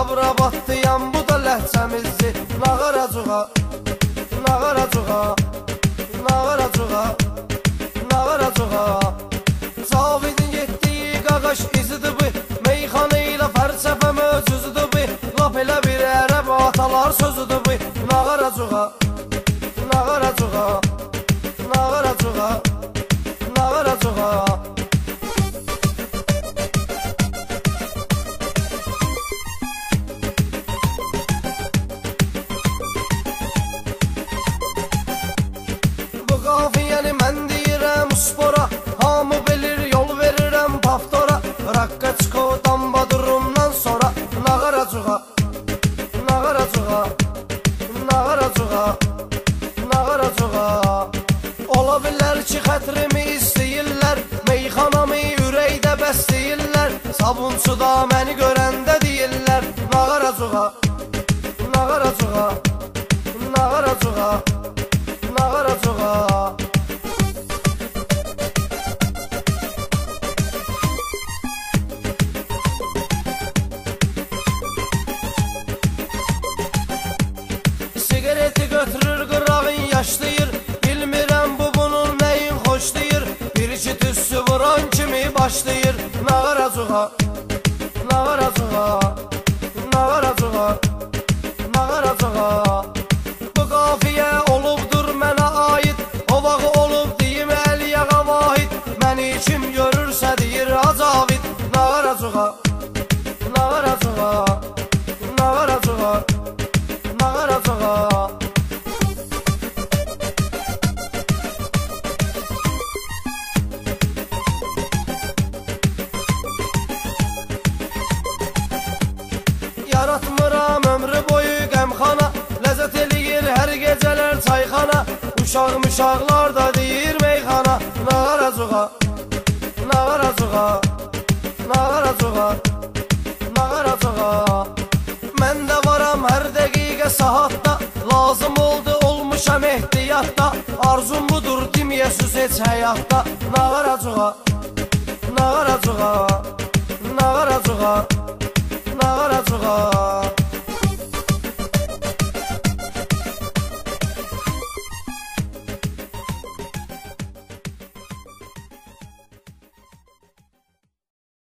qabra batdıyam bu da ləhcəmizdir. Nağaracuğa, nağaracuğa, nağaracuğa, nağaracuğa. Cavidin getdiyi qaqaş izidir bu, meyxana ilə fəlsəfə möcüzüdür bu. Lap elə bir ərəb atalar sözüdür bu. Nağaracuğa, nağaracuğa, nağaracuğa, nağaracuğa. Bu qafiyəni mən deyirəm uspora, hamı bilir yol verirəm paftora. Raqqa çıxo damba durumdan sonra. Nağaracuğa, nağaracuğa, nağaracuğa, nağaracuğa. Ola bilər ki xətrimi istəyirlər, meyxanamı ürəkdə bəsləyirlər. Sabunçuda məni görəndə deyirlər. Nağaracuğa, nağaracuğa, nağaracuğa, nağaracuğa. Sigareti götürür qırağın yaşlayır, bilmirəm bu bunun nəyin xoşlayır. Bir iki tüssü vuran kimi başlayır. Nağaracuğa, nağaracuğa, nağaracuğa, nağaracuğa. Bu qafiyə olubdur mənə aid, o vaxt olub deyim Əliyağa vahid. Məni kim görürsə deyir Acavid. Nağaracuğa, nağaracuğa, nağaracuğa, nağaracuğa. Yaratmıram ömrü boyu qəmxana, ləzzət eləyir hər gecələr çayxana. Uşaq-muşaqlar da deyir meyxana. Nağaracuğa, nağaracuğa, nağaracuğa, nağaracuğa. Mən də varam hər dəqiqə saatda, lazım oldu olmuşam ehtiyatda. Arzum budur demiyəsiz heç həyatda. Nağaracuğa, nağaracuğa, nağaracuğa, nağaracuğa.